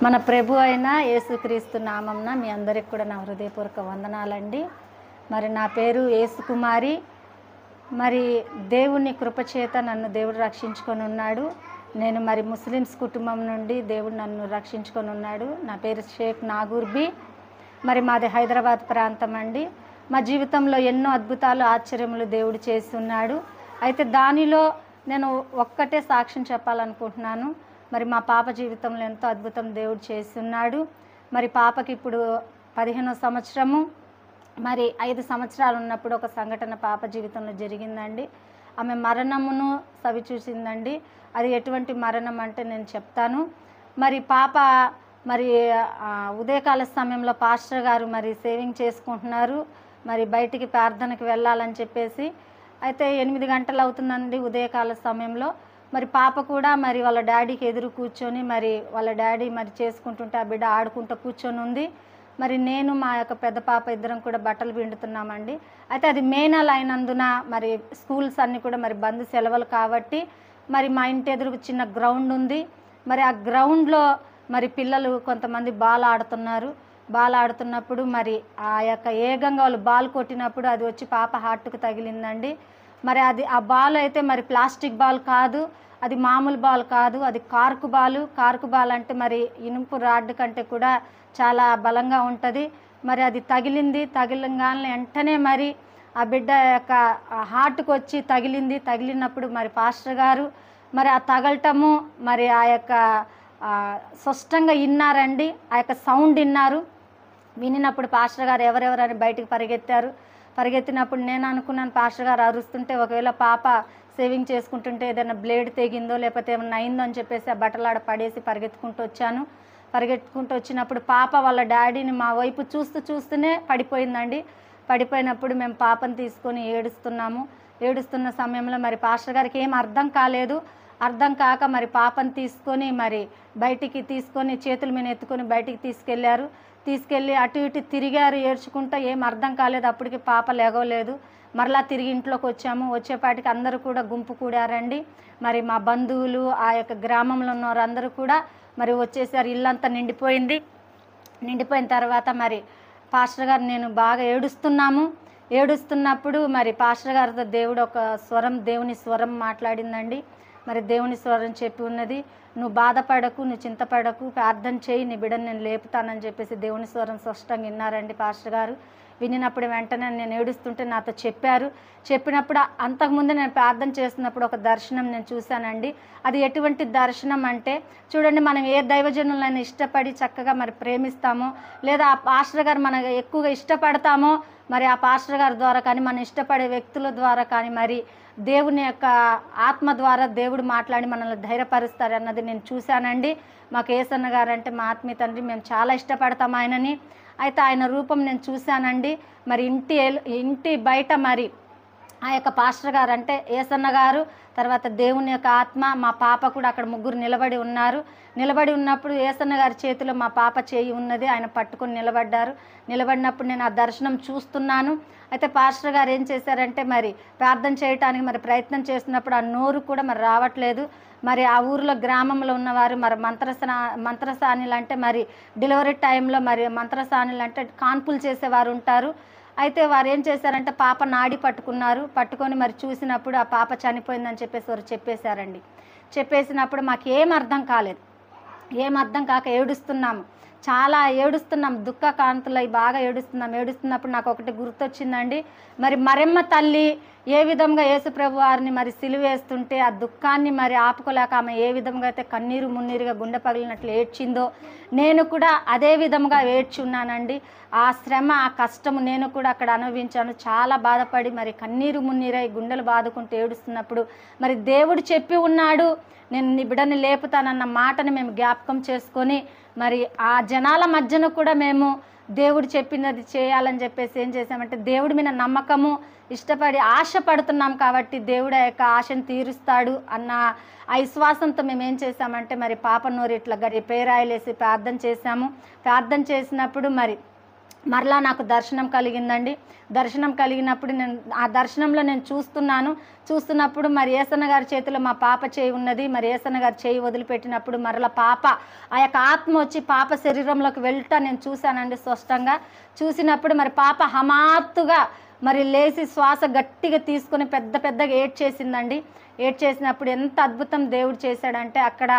మన ప్రభు అయిన యేసుక్రీస్తు నామంన మీ అందరికి కూడా నా హృదయపూర్వక వందనాలండి. మరి నా పేరు యేసుకుమారి. మరి దేవుని కృపచేత నన్ను దేవుడు రక్షించుకొని ఉన్నాడు. నేను మరి ముస్లిమ్స్ కుటుంబం నుండి దేవుడు నన్ను రక్షించుకొని ఉన్నాడు. నా పేరు షేక్ నాగూర్బీ. మరి మాది హైదరాబాద్ ప్రాంతం అండి. మా జీవితంలో ఎన్నో అద్భుతాలు ఆశ్చర్యములు దేవుడు చేస్తున్నాడు. అయితే దానిలో నేను ఒక్కటే సాక్ష్యం చెప్పాలనుకుంటున్నాను. మరి మా పాప జీవితంలో ఎంతో అద్భుతం దేవుడు చేస్తున్నాడు. మరి పాపకి ఇప్పుడు 15వ సంవత్సరము. మరి 5 సంవత్సరాలు ఉన్నప్పుడు ఒక సంఘటన పాప జీవితంలో జరిగిందండి. ఆమె మరణమును సవి చూసిందండి. అది ఎటువంటి మరణం అంటే నేను చెప్తాను. మరి పాప మరి ఉదయకాల సమయంలో పాస్టర్ గారు మరి సేవింగ్ చేసుకుంటున్నారు. మరి బయటికి ప్రార్థనకి వెళ్ళాలని చెప్పేసి అయితే 8 గంటలు అవుతుందండి ఉదయకాల సమయంలో. మరి పాప కూడా మరి వాళ్ళ డాడీకి ఎదురు కూర్చొని మరి వాళ్ళ డాడీ మరి చేసుకుంటుంటే ఆ బిడ్డ ఆడుకుంటూ కూర్చొని ఉంది. మరి నేను మా యొక్క పెద్ద పాప ఇద్దరం కూడా బట్టలు పిండుతున్నామండి. అయితే అది మే నెల అయినందున మరి స్కూల్స్ అన్నీ కూడా మరి బంద్ సెలవులు కాబట్టి మరి మా ఇంటి ఎదురు చిన్న గ్రౌండ్ ఉంది. మరి ఆ గ్రౌండ్లో మరి పిల్లలు కొంతమంది బాల్ ఆడుతున్నారు. బాల్ ఆడుతున్నప్పుడు మరి ఆ యొక్క ఏగంగా వాళ్ళు బాల్ కొట్టినప్పుడు అది వచ్చి పాప హార్ట్కు తగిలిందండి. మరి అది ఆ బాల్ అయితే మరి ప్లాస్టిక్ బాల్ కాదు, అది మామూలు బాల్ కాదు, అది కార్కు బాలు. కార్కు బాల్ అంటే మరి ఇనుపు రాడ్ కంటే కూడా చాలా బలంగా ఉంటుంది. మరి అది తగిలింది. తగిలంగానే వెంటనే మరి ఆ బిడ్డ యొక్క హార్ట్కి వచ్చి తగిలింది. తగిలినప్పుడు మరి పాస్టర్ గారు మరి ఆ తగలటము మరి ఆ యొక్క స్పష్టంగా విన్నారండి. ఆ యొక్క సౌండ్ విన్నారు. వినినప్పుడు పాస్టర్ గారు ఎవరెవరని బయటికి పరిగెత్తారు. పరిగెత్తినప్పుడు నేను అనుకున్నాను పాస్టర్ గారు అరుస్తుంటే ఒకవేళ పాప సేవింగ్ చేసుకుంటుంటే ఏదైనా బ్లేడ్ తెగిందో లేకపోతే ఏమైనా అయిందో అని చెప్పేసి ఆ బట్టలాడ పడేసి పరిగెత్తుకుంటూ వచ్చాను. పరిగెత్తుకుంటూ వచ్చినప్పుడు పాప వాళ్ళ డాడీని మా వైపు చూస్తూనే పడిపోయిందండి. పడిపోయినప్పుడు మేము పాపను తీసుకొని ఏడుస్తున్నాము. ఏడుస్తున్న సమయంలో మరి పాస్టర్ గారికి ఏం అర్థం కాలేదు. అర్థం కాక మరి పాపను తీసుకొని మరి బయటికి తీసుకొని చేతుల మీద ఎత్తుకొని బయటికి తీసుకెళ్ళి అటు ఇటు తిరిగారు ఏడ్చుకుంటూ. ఏం అర్థం కాలేదు. అప్పటికి పాప లేగలేదు. మరలా తిరిగి ఇంట్లోకి వచ్చాము. వచ్చేపాటికి అందరూ కూడా గుంపు కూడారండి. మరి మా బంధువులు ఆ యొక్క గ్రామంలో ఉన్నవారు అందరూ కూడా మరి వచ్చేసారు. ఇల్లంతా నిండిపోయింది. నిండిపోయిన తర్వాత మరి పాస్టర్ గారు నేను బాగా ఏడుస్తున్నప్పుడు మరి పాస్టర్ గారితో దేవుడు ఒక దేవుని స్వరం మాట్లాడిందండి. మరి దేవుని స్వరం చెప్పి ఉన్నది, నువ్వు బాధపడకు, నువ్వు చింతపడకు, ప్రార్థన చేయి, నీ బిడ్డను నేను లేపుతానని చెప్పేసి దేవుని స్వరం స్పష్టంగా విన్నారండి పాస్టర్ గారు. వినినప్పుడు వెంటనే నేను ఏడుస్తుంటే నాతో చెప్పినప్పుడు అంతకుముందు నేను ప్రార్థన చేస్తున్నప్పుడు ఒక దర్శనం నేను చూశానండి. అది ఎటువంటి దర్శనం అంటే చూడండి, మనం ఏ దైవజనులైనా ఇష్టపడి చక్కగా మరి ప్రేమిస్తామో లేదా ఆ పాస్టర్ గారు మనం ఎక్కువగా ఇష్టపడతామో మరి ఆ పాస్టర్ గారి ద్వారా కానీ మనం ఇష్టపడే వ్యక్తుల ద్వారా కానీ మరి దేవుని యొక్క ఆత్మ ద్వారా దేవుడు మాట్లాడి మనల్ని ధైర్యపరుస్తారు అన్నది నేను చూశానండి. మాకు యేసన్న గారు అంటే మా ఆత్మీయ తండ్రి, మేము చాలా ఇష్టపడతాం ఆయనని. అయితే ఆయన రూపం నేను చూశానండి. మరి ఇంటి బయట మరి ఆ యొక్క పాస్టర్ గారు అంటే యేసన్న గారు, తర్వాత దేవుని యొక్క ఆత్మ, మా పాప కూడా అక్కడ ముగ్గురు నిలబడి ఉన్నారు. నిలబడి ఉన్నప్పుడు యేసన్న గారి చేతిలో మా పాప చేయి ఉన్నది. ఆయన పట్టుకొని నిలబడినప్పుడు నేను ఆ దర్శనం చూస్తున్నాను. అయితే పాస్టర్ గారు ఏం చేశారంటే మరి ప్రార్థన చేయటానికి మరి ప్రయత్నం చేస్తున్నప్పుడు ఆ నోరు కూడా మరి రావట్లేదు. మరి ఆ ఊరిలో గ్రామంలో ఉన్నవారు మరి మంత్రసానిలు అంటే మరి డెలివరీ టైంలో మరి మంత్రసానిలు అంటే కాన్పులు చేసేవారు ఉంటారు. అయితే వారు ఏం చేశారంటే పాప నాడి పట్టుకొని మరి చూసినప్పుడు ఆ పాప చనిపోయిందని చెప్పేసి వారు చెప్పేశారండి. చెప్పేసినప్పుడు మాకు ఏం అర్థం కాక చాలా ఏడుస్తున్నాం. దుఃఖ కాంతులై బాగా ఏడుస్తున్నప్పుడు నాకు ఒకటి గుర్తొచ్చిందండి. మరి మరెమ్మ తల్లి ఏ విధంగా యేసుప్రభు వారిని మరి సిలువేస్తుంటే ఆ దుఃఖాన్ని మరి ఆపుకోలేక ఆమె ఏ విధంగా అయితే కన్నీరు మున్నీరుగా గుండె పగిలినట్లు ఏడ్చిందో నేను కూడా అదే విధంగా ఏడ్చున్నానండి. ఆ శ్రమ, ఆ కష్టము నేను కూడా అక్కడ అనుభవించాను. చాలా బాధపడి మరి కన్నీరు మున్నీరై గుండెలు బాదుకుంటూ ఏడుస్తున్నప్పుడు మరి దేవుడు చెప్పి ఉన్నాడు, నేను నీ బిడ్డని లేపుతానన్న మాటని మేము జ్ఞాపకం చేసుకొని మరి ఆ జనాల మధ్యన కూడా మేము దేవుడు చెప్పినది చేయాలని చెప్పేసి ఏం చేసామంటే దేవుడి మీద నమ్మకము ఇష్టపడి ఆశపడుతున్నాం కాబట్టి దేవుడు ఆ యొక్క ఆశను తీరుస్తాడు అన్న ఆ విశ్వాసంతో మేము ఏం చేసామంటే మరి పాప నోరు ఇట్లా పేరాయలేసి ప్రార్థన చేశాము. ప్రార్థన చేసినప్పుడు మరి మరలా నాకు దర్శనం కలిగిందండి. దర్శనం కలిగినప్పుడు ఆ దర్శనంలో నేను చూస్తున్నప్పుడు మరి యేసన్న గారి చేతిలో మా పాప చేయి ఉన్నది. మరి యేసన్న గారి చేయి వదిలిపెట్టినప్పుడు మరలా పాప ఆ యొక్క ఆత్మ వచ్చి పాప శరీరంలోకి వెళ్ళటా నేను చూశానండి స్పష్టంగా. చూసినప్పుడు మరి పాప హమాత్తుగా మరి లేచి శ్వాస గట్టిగా తీసుకొని పెద్దగా ఏడ్చేసిందండి. ఏడ్చేసినప్పుడు ఎంత అద్భుతం దేవుడు చేశాడంటే అక్కడ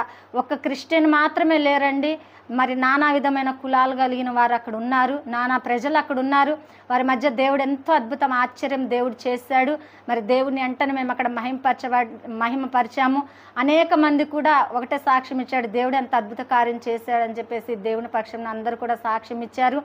ఒక క్రిస్టియన్ మాత్రమే లేరండి. మరి నానా విధమైన కులాలు కలిగిన వారు అక్కడ ఉన్నారు, నానా ప్రజలు అక్కడ ఉన్నారు. వారి మధ్య దేవుడు ఎంతో అద్భుతం ఆశ్చర్యం దేవుడు చేశాడు. మరి దేవుడిని వెంటనే మేము అక్కడ మహిమపరిచాము. అనేక మంది కూడా ఒకటే సాక్ష్యం ఇచ్చాడు, దేవుడు ఎంత అద్భుత కార్యం చేశాడని చెప్పేసి దేవుని పక్షంలో అందరూ కూడా సాక్ష్యం ఇచ్చారు.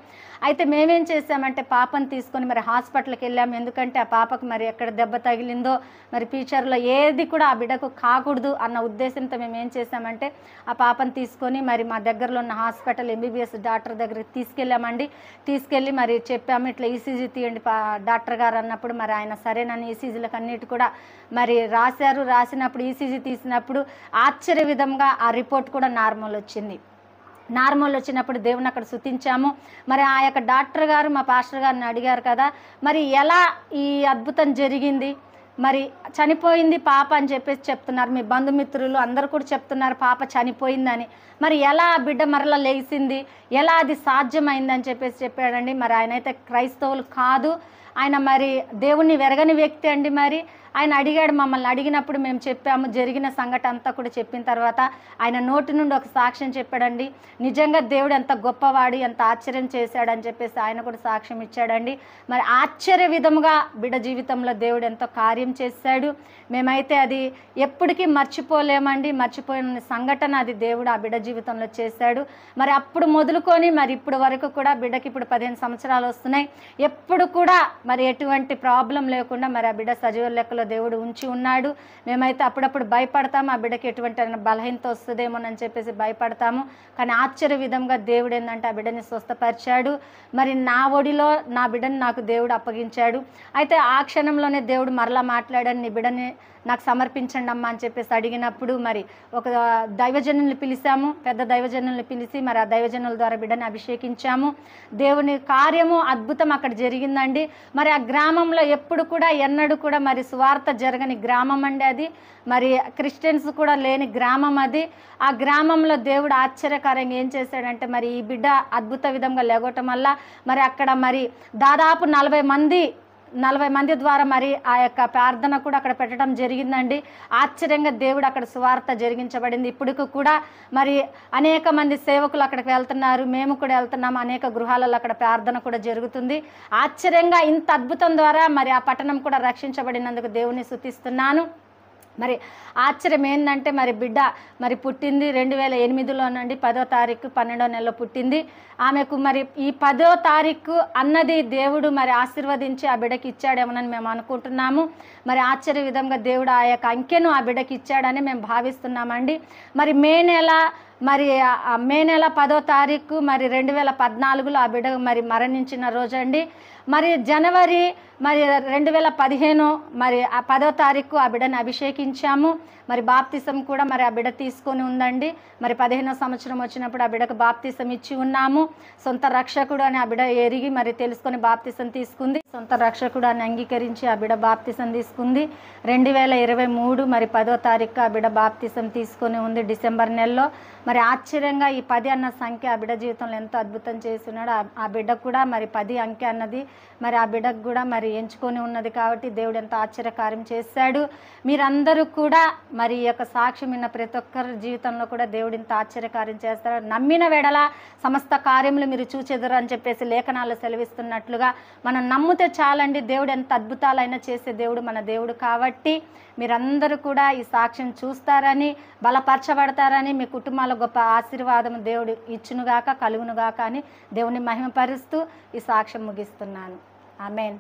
అయితే మేమేం చేసామంటే పాపను తీసుకొని మరి హాస్పిటల్కి వెళ్ళాము. ఎందుకంటే ఆ పాపకు మరి ఎక్కడ దెబ్బ తగిలిందో మరి ఫ్యూచర్లో ఏది కూడా ఆ బిడ్డకు కాకూడదు అన్న ఉద్దేశంతో మేము ఏం చేసామంటే ఆ పాపను తీసుకొని మరి మా దగ్గరలో ఉన్న హాస్పిటల్ ఎంబీబీఎస్ డాక్టర్ దగ్గరికి తీసుకెళ్ళి మరి చెప్పాము, ఇట్లా ఈసీజీ తీయండి డాక్టర్ గారు అన్నప్పుడు మరి ఆయన సరేనని ఈసీజీలకు అన్నిటి కూడా మరి రాశారు. రాసినప్పుడు ఈసీజీ తీసినప్పుడు ఆశ్చర్య విధంగా ఆ రిపోర్ట్ కూడా నార్మల్ వచ్చినప్పుడు దేవుని అక్కడ స్తుతించాము. మరి ఆ యొక్క డాక్టర్ గారు మా పాస్టర్ గారిని అడిగారు కదా, మరి ఎలా ఈ అద్భుతం జరిగింది, మరి చనిపోయింది పాప అని చెప్పేసి చెప్తున్నారు, మీ బంధుమిత్రులు అందరూ కూడా చెప్తున్నారు పాప చనిపోయిందని, మరి ఎలా బిడ్డ మరలా లేచింది, ఎలా అది సాధ్యమైందని చెప్పేసి చెప్పాడండి. మరి ఆయన అయితే క్రైస్తవులు కాదు, ఆయన మరి దేవుణ్ణి వెరగని వ్యక్తి అండి. మరి ఆయన అడిగాడు, మమ్మల్ని అడిగినప్పుడు మేము చెప్పాము, జరిగిన సంఘటన అంతా కూడా చెప్పిన తర్వాత ఆయన నోటి నుండి ఒక సాక్ష్యం చెప్పాడండి. నిజంగా దేవుడు ఎంత గొప్పవాడు, ఎంత ఆశ్చర్యం చేశాడని చెప్పేసి ఆయన కూడా సాక్ష్యం ఇచ్చాడండి. మరి ఆశ్చర్య విధముగా బిడ్డ జీవితంలో దేవుడు ఎంతో కార్యం చేశాడు. మేమైతే అది ఎప్పటికీ మర్చిపోలేమండి. మర్చిపోయిన సంఘటన అది దేవుడు ఆ బిడ్డ జీవితంలో చేశాడు. మరి అప్పుడు మొదలుకొని మరి ఇప్పుడు వరకు కూడా బిడ్డకి ఇప్పుడు 15 సంవత్సరాలు వస్తున్నాయి. ఎప్పుడు కూడా మరి ఎటువంటి ప్రాబ్లం లేకుండా మరి ఆ బిడ్డ సజీవ లెక్కలో దేవుడు ఉంచి ఉన్నాడు. మేమైతే అప్పుడప్పుడు భయపడతాము, ఆ బిడ్డకి ఎటువంటి బలహీనత వస్తుందేమోనని చెప్పేసి భయపడతాము. కానీ ఆశ్చర్య విధంగా దేవుడు ఏంటంటే ఆ బిడ్డని స్వస్థపరిచాడు. మరి నా ఒడిలో నా బిడ్డని నాకు దేవుడు అప్పగించాడు. అయితే ఆ క్షణంలోనే దేవుడు మరలా మాట్లాడాడు, నీ బిడ్డని నాకు సమర్పించండి అమ్మా అని చెప్పేసి అడిగినప్పుడు మరి ఒక దైవజనుల్ని పిలిచాము, పెద్ద దైవజనుల్ని పిలిచి మరి ఆ దైవజనుల ద్వారా బిడ్డని అభిషేకించాము. దేవుని కార్యము అద్భుతం అక్కడ జరిగిందండి. మరి ఆ గ్రామంలో ఎప్పుడు కూడా ఎన్నడూ కూడా మరి సువార్త జరగని గ్రామం అండి అది. మరి క్రిస్టియన్స్ కూడా లేని గ్రామం అది. ఆ గ్రామంలో దేవుడు ఆశ్చర్యకరంగా ఏం చేశాడంటే మరి ఈ బిడ్డ అద్భుత విధంగా లేగటం వల్ల మరి అక్కడ మరి దాదాపు 40 మంది ద్వారా మరి ఆ యొక్క ప్రార్థన కూడా అక్కడ పెట్టడం జరిగిందండి. ఆశ్చర్యంగా దేవుడు అక్కడ సువార్త జరిగించబడింది. ఇప్పటికి కూడా మరి అనేక మంది సేవకులు అక్కడికి వెళ్తున్నారు, మేము కూడా వెళ్తున్నాము. అనేక గృహాలలో అక్కడ ప్రార్థన కూడా జరుగుతుంది. ఆశ్చర్యంగా ఇంత అద్భుతం ద్వారా మరి ఆ పట్టణం కూడా రక్షించబడినందుకు దేవుని స్తుతిస్తున్నాను. మరి ఆశ్చర్యం ఏంటంటే మరి బిడ్డ మరి పుట్టింది 2008లోనండి 10వ తారీఖు 12వ నెలలో పుట్టింది. ఆమెకు మరి ఈ 10వ తారీఖు అన్నది దేవుడు మరి ఆశీర్వదించి ఆ బిడ్డకి ఇచ్చాడేమోనని మేము అనుకుంటున్నాము. మరి ఆశ్చర్య విధంగా దేవుడు ఆ యొక్క అంకెను ఆ బిడ్డకి ఇచ్చాడని మేము భావిస్తున్నామండి. మరి మే నెల 10వ తారీఖు మరి 2014లో ఆ బిడ్డ మరి మరణించిన రోజండి. మరి జనవరి మరి 2015 మరి ఆ 10వ తారీఖు ఆ బిడ్డని అభిషేకించాము. మరి బాప్తిసం కూడా మరి ఆ బిడ్డ తీసుకొని ఉందండి. మరి 15వ సంవత్సరం వచ్చినప్పుడు ఆ బిడ్డకు బాప్తిసం ఇచ్చి ఉన్నాము. సొంత రక్షకుడు అని ఆ బిడ్డ ఎరిగి మరి తెలుసుకొని బాప్తిసం తీసుకుంది. సొంత రక్షకుడు అని అంగీకరించి ఆ బిడ్డ బాప్తిసం తీసుకుంది. 2023 మరి 10వ తారీఖు ఆ బిడ్డ బాప్తిసం తీసుకొని ఉంది డిసెంబర్ నెలలో. మరి ఆశ్చర్యంగా ఈ 10 అన్న సంఖ్య ఆ బిడ్డ జీవితంలో ఎంతో అద్భుతం చేస్తున్నాడు. ఆ బిడ్డకు కూడా మరి 10 అంకె అన్నది మరి ఆ బిడ్డకు కూడా మరి ఎంచుకొని ఉన్నది కాబట్టి దేవుడు ఎంతో ఆశ్చర్యకార్యం చేశాడు. మీరందరూ కూడా మరి ఈ యొక్క సాక్ష్యం విన్న ప్రతి ఒక్కరి జీవితంలో కూడా దేవుడు ఇంత ఆశ్చర్యకార్యం చేస్తాడు. నమ్మిన వెడల సమస్త కార్యములు మీరు చూచెదరు అని చెప్పేసి లేఖనాలు సెలవిస్తున్నట్లుగా మనం నమ్మితే చాలండి. దేవుడు ఎంత అద్భుతాలైనా చేసే దేవుడు మన దేవుడు కాబట్టి మీరందరూ కూడా ఈ సాక్ష్యం చూస్తారని, బలపరచబడతారని, మీ కుటుంబాల గొప్ప ఆశీర్వాదం దేవుడు ఇచ్చునుగాక, కలుగునుగాక అని దేవుని మహిమపరుస్తూ ఈ సాక్ష్యం ముగిస్తున్నాను. ఆమేన్.